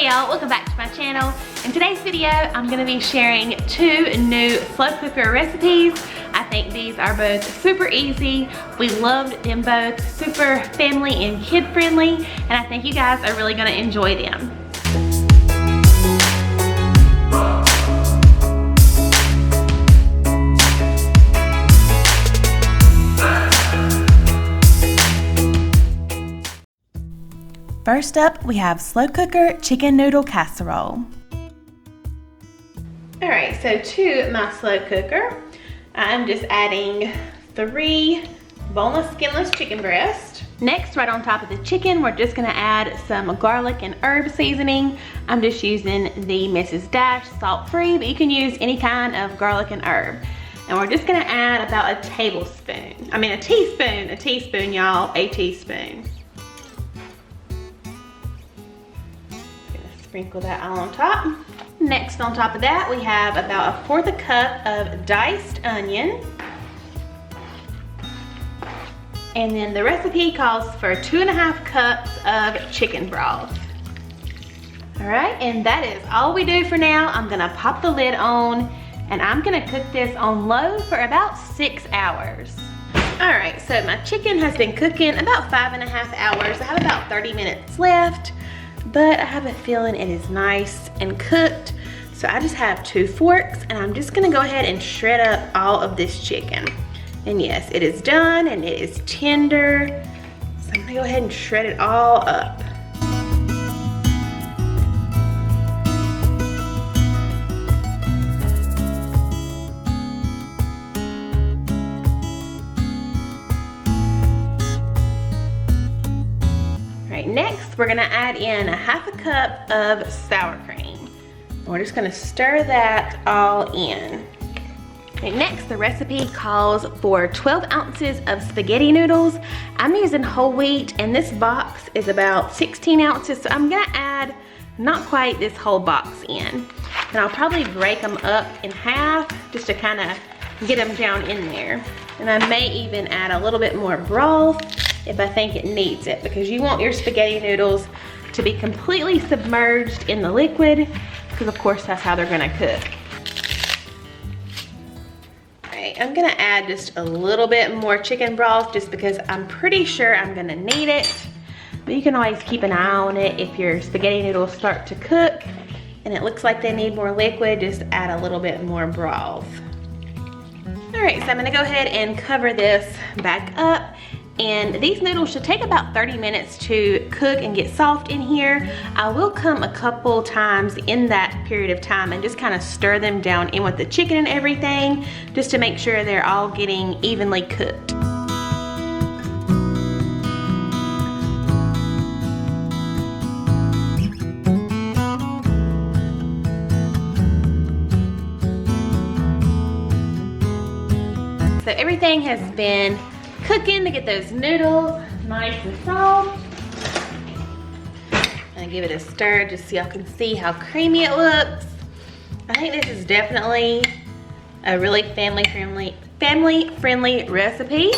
Hey y'all, welcome back to my channel. In today's video, I'm going to be sharing 2 new slow cooker recipes. I think these are both super easy. We loved them both, super family and kid friendly, and I think you guys are really going to enjoy them. First up, we have slow cooker chicken noodle casserole. Alright, so to my slow cooker, I'm just adding 3 boneless, skinless chicken breasts. Next, right on top of the chicken, we're just gonna add some garlic and herb seasoning. I'm just using the Mrs. Dash salt-free, but you can use any kind of garlic and herb. And we're just gonna add about a teaspoon, y'all, a teaspoon. Sprinkle that all on top. Next, on top of that, we have about 1/4 cup of diced onion. And then the recipe calls for 2½ cups of chicken broth. All right, and that is all we do for now. I'm gonna pop the lid on, and I'm gonna cook this on low for about 6 hours. All right, so my chicken has been cooking about 5½ hours. I have about 30 minutes left, but I have a feeling it is nice and cooked. So I just have 2 forks, and I'm just gonna go ahead and shred up all of this chicken. And yes, it is done and it is tender. So I'm gonna go ahead and shred it all up. Next, we're gonna add in 1/2 cup of sour cream. We're just gonna stir that all in. Okay, next, the recipe calls for 12 ounces of spaghetti noodles. I'm using whole wheat, and this box is about 16 ounces, so I'm gonna add not quite this whole box in. And I'll probably break them up in half just to kind of get them down in there. And I may even add a little bit more broth if I think it needs it, because you want your spaghetti noodles to be completely submerged in the liquid, because of course that's how they're gonna cook. All right, I'm gonna add just a little bit more chicken broth just because I'm pretty sure I'm gonna need it, but you can always keep an eye on it. If your spaghetti noodles start to cook and it looks like they need more liquid, just add a little bit more broth. All right, so I'm gonna go ahead and cover this back up. And these noodles should take about 30 minutes to cook and get soft in here. I will come a couple times in that period of time and just kind of stir them down in with the chicken and everything, just to make sure they're all getting evenly cooked. So everything has been cooking to get those noodles nice and soft. And give it a stir just so y'all can see how creamy it looks. I think this is definitely a really family friendly recipe.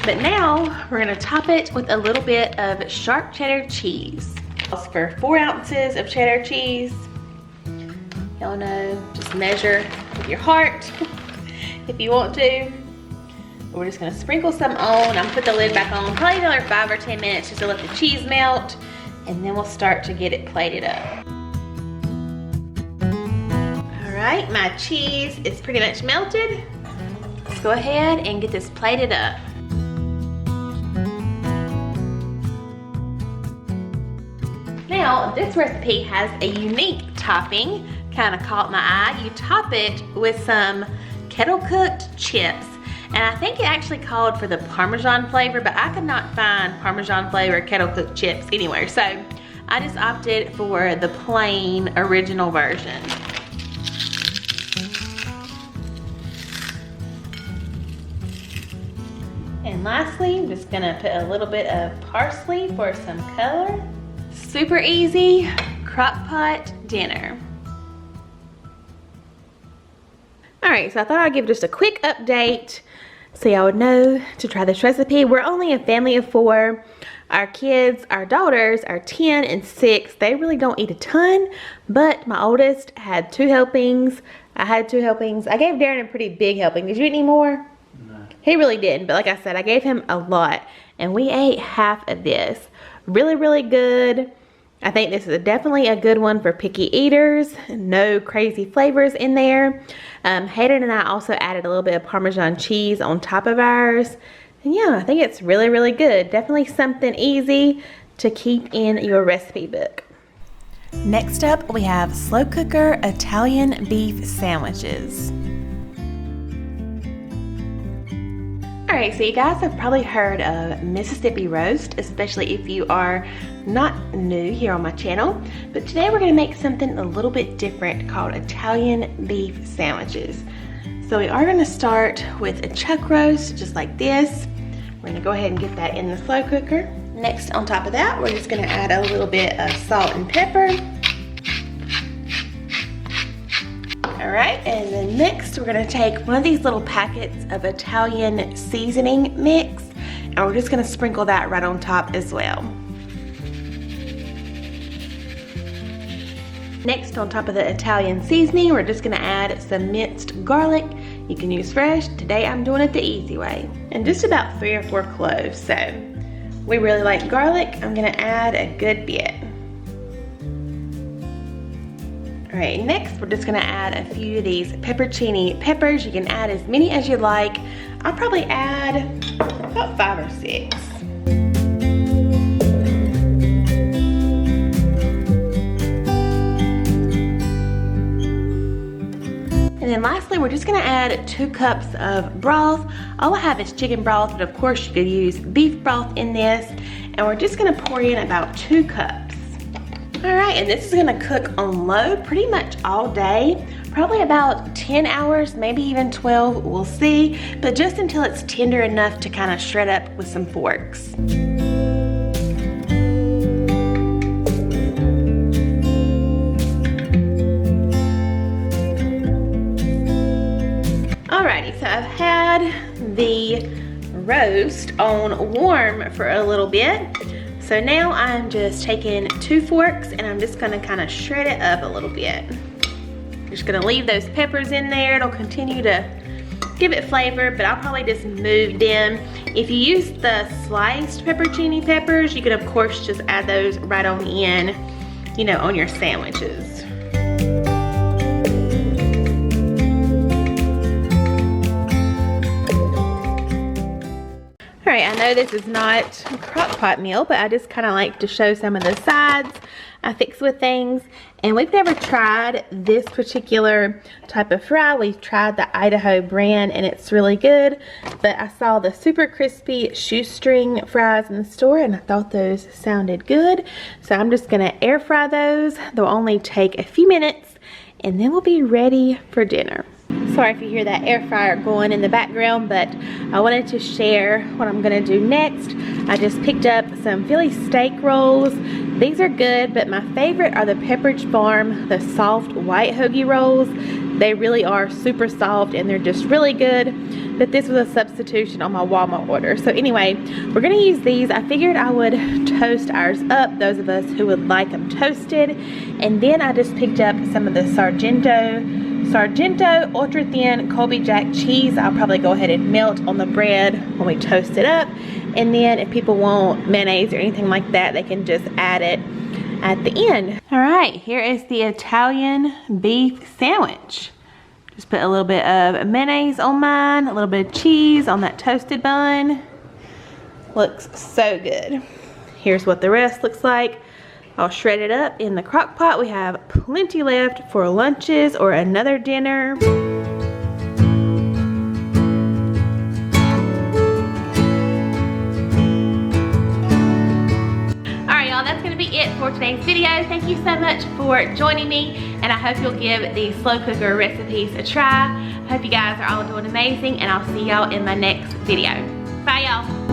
But now we're gonna top it with a little bit of sharp cheddar cheese. Calls for 4 ounces of cheddar cheese. Y'all know, just measure with your heart if you want to. We're just gonna sprinkle some on. I'm gonna put the lid back on, probably another 5 or 10 minutes just to let the cheese melt, and then we'll start to get it plated up. All right, my cheese is pretty much melted. Let's go ahead and get this plated up. Now, this recipe has a unique topping, kind of caught my eye. You top it with some kettle cooked chips. And I think it actually called for the Parmesan flavor, but I could not find Parmesan flavor kettle cooked chips anywhere. So I just opted for the plain original version. And lastly, I'm just gonna put a little bit of parsley for some color. Super easy crock-pot dinner. All right, so I thought I'd give just a quick update so y'all would know to try this recipe. We're only a family of 4. Our kids, our daughters are 10 and 6. They really don't eat a ton, but my oldest had 2 helpings. I had 2 helpings. I gave Darren a pretty big helping. Did you eat any more? No. He really didn't, but like I said, I gave him a lot, and we ate half of this. Really, really good. I think this is definitely a good one for picky eaters. No crazy flavors in there. Hayden and I also added a little bit of Parmesan cheese on top of ours. And yeah, I think it's really, really good. Definitely something easy to keep in your recipe book. Next up, we have slow cooker Italian beef sandwiches. Alright, so you guys have probably heard of Mississippi roast, especially if you are not new here on my channel. But today we're going to make something a little bit different called Italian beef sandwiches. So we are going to start with a chuck roast, just like this. We're going to go ahead and get that in the slow cooker. Next, on top of that, we're just going to add a little bit of salt and pepper. Alright, and then next we're going to take one of these little packets of Italian seasoning mix, and we're just going to sprinkle that right on top as well. Next, on top of the Italian seasoning, we're just going to add some minced garlic. You can use fresh. Today I'm doing it the easy way. And just about 3 or 4 cloves. So we really like garlic. I'm going to add a good bit. Alright, next we're just going to add a few of these pepperoncini peppers. You can add as many as you like. I'll probably add about 5 or 6. And then lastly, we're just going to add 2 cups of broth. All I have is chicken broth, but of course you could use beef broth in this. And we're just going to pour in about 2 cups. Alright, and this is going to cook on low pretty much all day. Probably about 10 hours, maybe even 12, we'll see. But just until it's tender enough to kind of shred up with some forks. Alrighty, so I've had the roast on warm for a little bit. So now I'm just taking 2 forks and I'm just gonna kind of shred it up a little bit. Just gonna leave those peppers in there. It'll continue to give it flavor, but I'll probably just move them. If you use the sliced pepperoncini peppers, you can of course just add those right on in, you know, on your sandwiches. All right, I know this is not a crock pot meal, but I just kind of like to show some of the sides I fix with things. And we've never tried this particular type of fry. We've tried the Idaho brand and it's really good. But I saw the super crispy shoestring fries in the store and I thought those sounded good. So I'm just gonna air fry those. They'll only take a few minutes and then we'll be ready for dinner. Sorry if you hear that air fryer going in the background, but I wanted to share what I'm gonna do next. I just picked up some Philly steak rolls. These are good, but my favorite are the Pepperidge Farm, the soft white hoagie rolls. They really are super soft and they're just really good, but this was a substitution on my Walmart order. So anyway, we're gonna use these. I figured I would toast ours up, those of us who would like them toasted. And then I just picked up some of the Sargento ultra thin Colby Jack cheese. I'll probably go ahead and melt on the bread when we toast it up. And then if people want mayonnaise or anything like that, they can just add it at the end. All right, here is the Italian beef sandwich. Just put a little bit of mayonnaise on mine, a little bit of cheese on that toasted bun. Looks so good. Here's what the rest looks like. I'll shred it up in the crock pot. We have plenty left for lunches or another dinner. Alright y'all, that's gonna be it for today's video. Thank you so much for joining me, and I hope you'll give these slow cooker recipes a try. I hope you guys are all doing amazing, and I'll see y'all in my next video. Bye y'all.